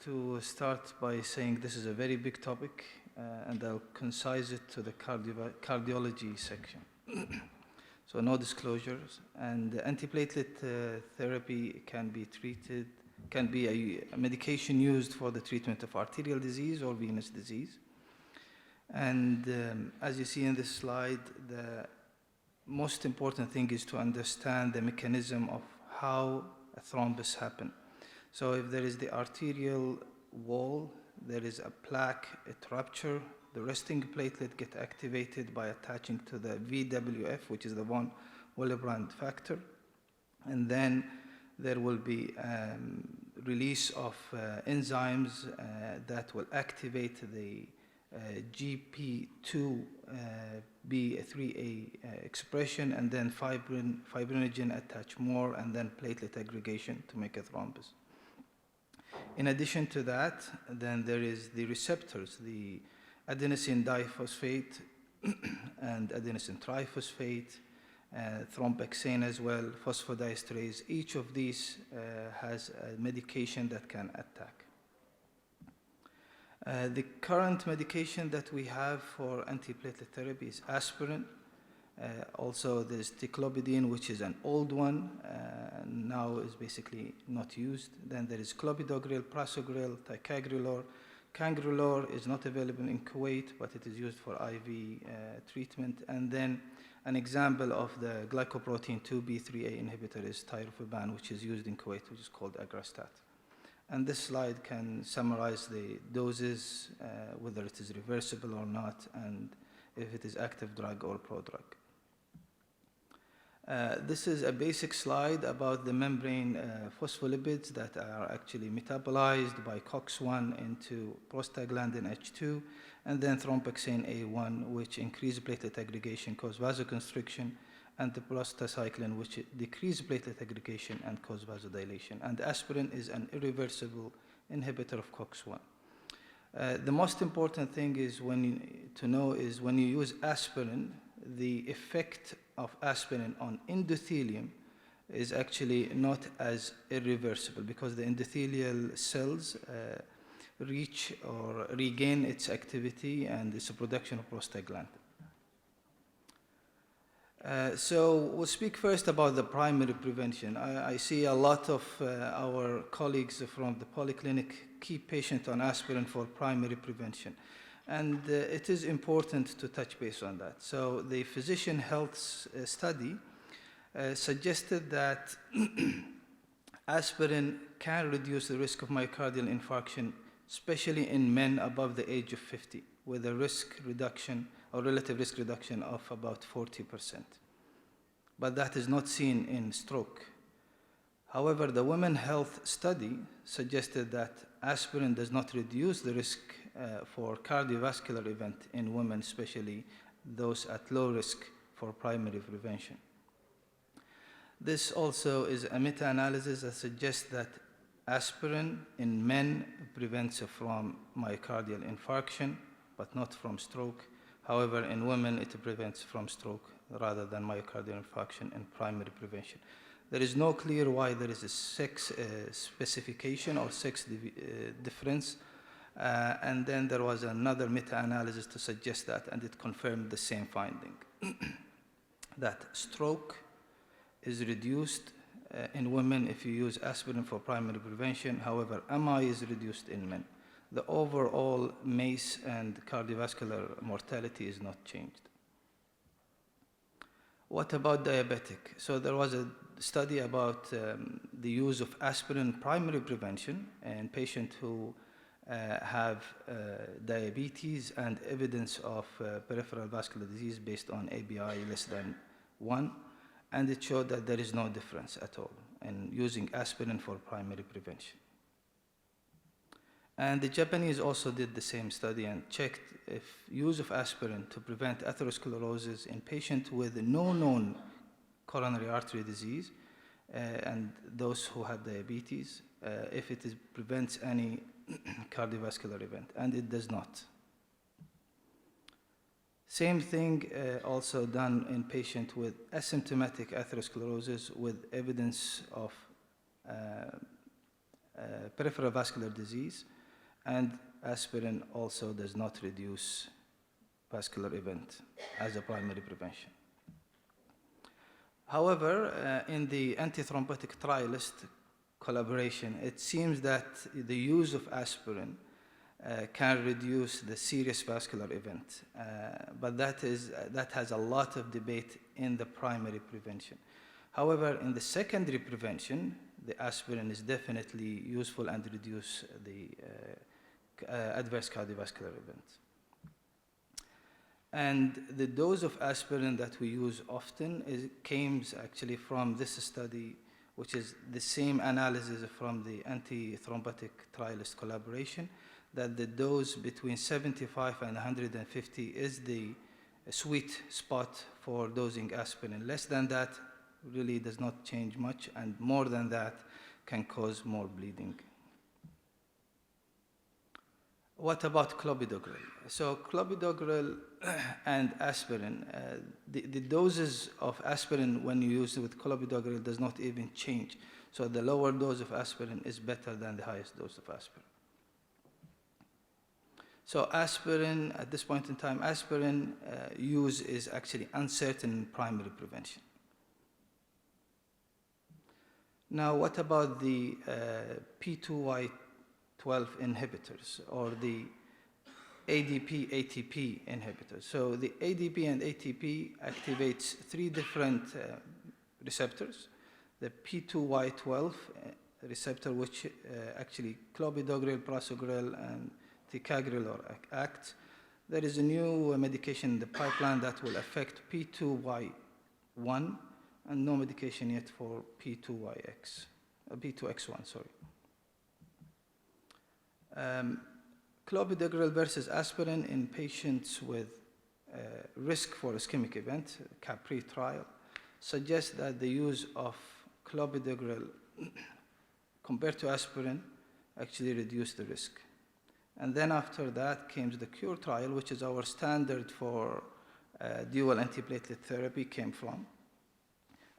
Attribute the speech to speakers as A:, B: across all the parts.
A: to start by saying this is a very big topic, and I'll concise it to the cardiology section. So no disclosures, and antiplatelet therapy can be a medication used for the treatment of arterial disease or venous disease. And as you see in this slide, the most important thing is to understand the mechanism of how a thrombus happens. So if there is the arterial wall, there is a plaque, it rupture, the resting platelet get activated by attaching to the VWF, which is the von Willebrand factor. And then there will be release of enzymes that will activate the GP2B3A expression, and then fibrinogen attach more, and then platelet aggregation to make a thrombus. In addition to that, then there is the receptors, the adenosine diphosphate and adenosine triphosphate, thrombexane as well, phosphodiesterase. Each of these has a medication that can attack. The current medication that we have for antiplatelet therapy is aspirin. Also, there's ticlopidine, which is an old one, now is basically not used. Then there is clopidogrel, prasugrel, ticagrelor. Cangrelor is not available in Kuwait, but it is used for IV treatment. And then an example of the glycoprotein 2B3A inhibitor is tirofiban, which is used in Kuwait, which is called agrastat. And this slide can summarize the doses, whether it is reversible or not, and if it is active drug or prodrug. This is a basic slide about the membrane phospholipids that are actually metabolized by COX-1 into prostaglandin H2, and then thrombexane A1, which increase platelet aggregation, cause vasoconstriction, and the prostacyclin, which decrease platelet aggregation and cause vasodilation. And aspirin is an irreversible inhibitor of COX-1. The most important thing is to know is when you use aspirin, the effect of aspirin on endothelium is actually not as irreversible, because the endothelial cells reach or regain its activity, and it's a production of prostaglandin. So we'll speak first about the primary prevention. I see a lot of our colleagues from the polyclinic keep patients on aspirin for primary prevention. And it is important to touch base on that. So the physician health study suggested that aspirin can reduce the risk of myocardial infarction, especially in men above the age of 50, with a risk reduction or relative risk reduction of about 40%. But that is not seen in stroke. However, the women health study suggested that aspirin does not reduce the risk for cardiovascular event in women, especially those at low risk for primary prevention. This also is a meta-analysis that suggests that aspirin in men prevents from myocardial infarction, but not from stroke. However, in women, it prevents from stroke rather than myocardial infarction in primary prevention. There is no clear why there is a sex specification or sex difference. And then there was another meta-analysis to suggest that, and it confirmed the same finding, that stroke is reduced in women if you use aspirin for primary prevention. However, MI is reduced in men. The overall MACE and cardiovascular mortality is not changed. What about diabetic? So there was a study about the use of aspirin primary prevention in patients who have diabetes and evidence of peripheral vascular disease based on ABI less than 1, and it showed that there is no difference at all in using aspirin for primary prevention. And the Japanese also did the same study and checked if use of aspirin to prevent atherosclerosis in patients with no known coronary artery disease and those who have diabetes, if it prevents any cardiovascular event, and it does not. Same thing also done in patients with asymptomatic atherosclerosis with evidence of peripheral vascular disease, and aspirin also does not reduce vascular event as a primary prevention. However, in the antithrombotic trialist collaboration, it seems that the use of aspirin can reduce the serious vascular event, but that has a lot of debate in the primary prevention. However, in the secondary prevention, the aspirin is definitely useful and reduce the adverse cardiovascular events. And the dose of aspirin that we use often came actually from this study, which is the same analysis from the antithrombotic trialist collaboration, that the dose between 75 and 150 is the sweet spot for dosing aspirin. Less than that really does not change much, and more than that can cause more bleeding. What about clopidogrel? So clopidogrel and aspirin, the doses of aspirin when you use it with clopidogrel does not even change. So the lower dose of aspirin is better than the highest dose of aspirin. So aspirin, at this point in time, aspirin use is actually uncertain in primary prevention. Now, what about the P2Y12 inhibitors or the ADP-ATP inhibitors? So the ADP and ATP activates three different receptors. The P2Y12 receptor, which actually clopidogrel, prasugrel, and ticagrelor act. There is a new medication in the pipeline that will affect P2Y1, and no medication yet for P2X1, sorry. Clopidogrel versus aspirin in patients with risk for ischemic event, CAPRI trial, suggests that the use of clopidogrel compared to aspirin actually reduced the risk. And then after that came the CURE trial, which is our standard for dual antiplatelet therapy came from.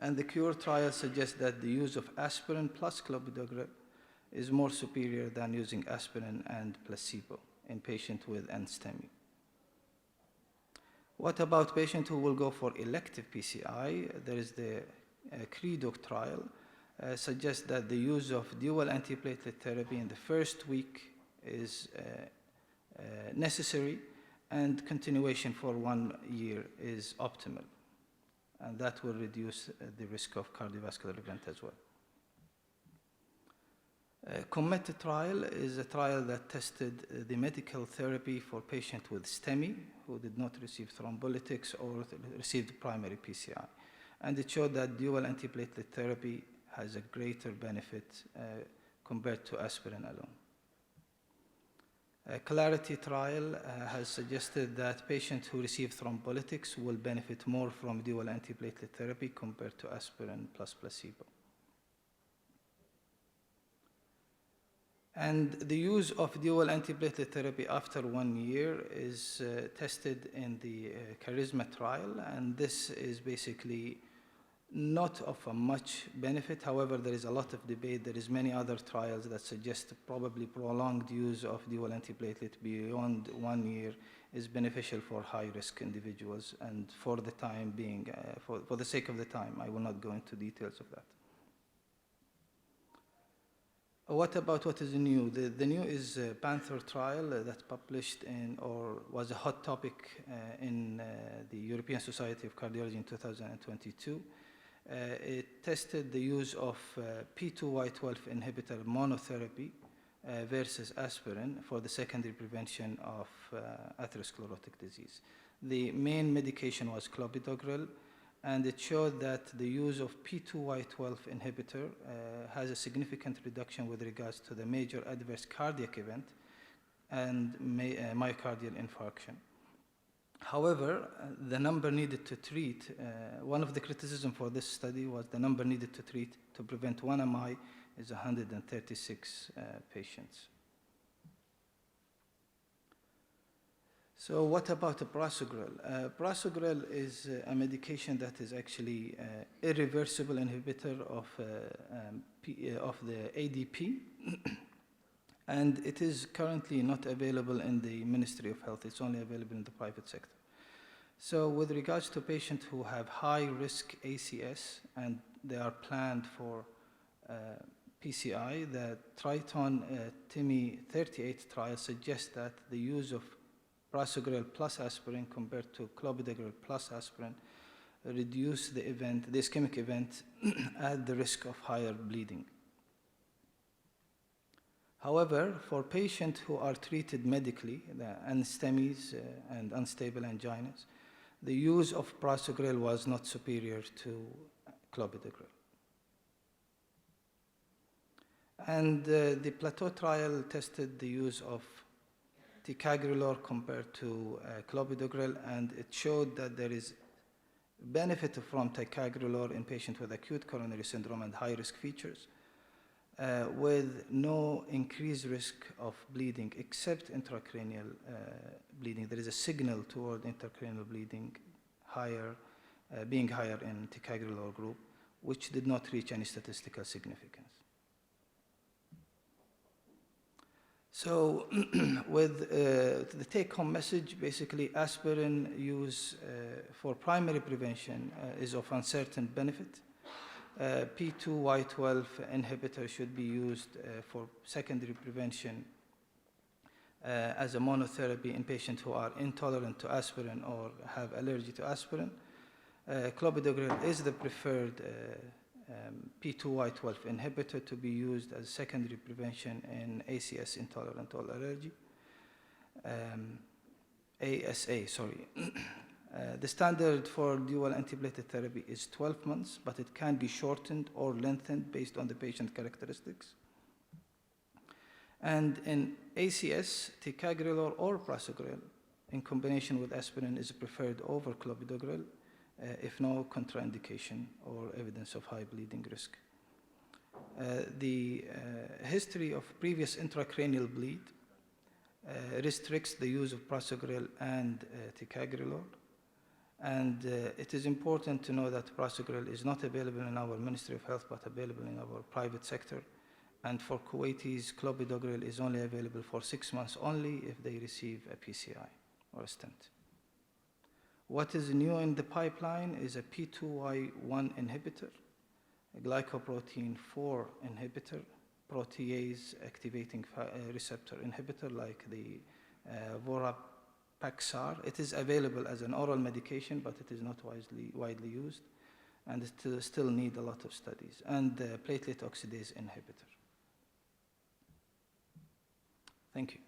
A: And the CURE trial suggests that the use of aspirin plus clopidogrel is more superior than using aspirin and placebo in patients with NSTEMI. What about patients who will go for elective PCI? There is the CREDO trial, suggests that the use of dual antiplatelet therapy in the first week is necessary, and continuation for 1 year is optimal. And that will reduce the risk of cardiovascular event as well. COMET trial is a trial that tested the medical therapy for patients with STEMI who did not receive thrombolytics or received primary PCI. And it showed that dual antiplatelet therapy has a greater benefit compared to aspirin alone. A CLARITY trial has suggested that patients who receive thrombolytics will benefit more from dual antiplatelet therapy compared to aspirin plus placebo. And the use of dual antiplatelet therapy after 1 year is tested in the CHARISMA trial, and this is basically not of a much benefit. However, there is a lot of debate. There is many other trials that suggest probably prolonged use of dual antiplatelet beyond 1 year is beneficial for high-risk individuals. And for the time being, for the sake of the time, I will not go into details of that. What about what is new? The new is a Panther trial that published in, or was a hot topic in the European Society of Cardiology in 2022. It tested the use of P2Y12 inhibitor monotherapy versus aspirin for the secondary prevention of atherosclerotic disease. The main medication was clopidogrel, and it showed that the use of P2Y12 inhibitor has a significant reduction with regards to the major adverse cardiac event and myocardial infarction. However, the number needed to treat, one of the criticisms for this study was the number needed to treat to prevent 1 MI is 136 patients. So what about prasugrel? Prasugrel is a medication that is actually irreversible inhibitor of of the ADP, and it is currently not available in the Ministry of Health. It's only available in the private sector. So with regards to patients who have high-risk ACS and they are planned for PCI, the Triton-TIMI 38 trial suggests that the use of prasugrel plus aspirin compared to clopidogrel plus aspirin reduce the ischemic event at the risk of higher bleeding. However, for patients who are treated medically, the anstemies and unstable anginas, the use of prasugrel was not superior to clopidogrel. And the Plateau trial tested the use of ticagrelor compared to clopidogrel, and it showed that there is benefit from ticagrelor in patients with acute coronary syndrome and high-risk features, with no increased risk of bleeding except intracranial bleeding. There is a signal toward intracranial bleeding being higher in ticagrelor group, which did not reach any statistical significance. So with the take-home message, basically aspirin use for primary prevention is of uncertain benefit. P2Y12 inhibitor should be used for secondary prevention as a monotherapy in patients who are intolerant to aspirin or have allergy to aspirin. Clopidogrel is the preferred P2Y12 inhibitor to be used as secondary prevention in ACS intolerant or allergy. ASA, sorry. The standard for dual antiplatelet therapy is 12 months, but it can be shortened or lengthened based on the patient characteristics. And in ACS, ticagrelor or prasugrel in combination with aspirin is preferred over clopidogrel if no contraindication or evidence of high bleeding risk. The history of previous intracranial bleed restricts the use of prasugrel and ticagrelor. And it is important to know that prasugrel is not available in our Ministry of Health, but available in our private sector. And for Kuwaitis, clopidogrel is only available for 6 months only if they receive a PCI or a stent. What is new in the pipeline is a P2Y1 inhibitor, a glycoprotein 4 inhibitor, protease activating receptor inhibitor like the Vorapaxar. It is available as an oral medication, but it is not widely used, and it still needs a lot of studies. And the platelet oxidase inhibitor. Thank you.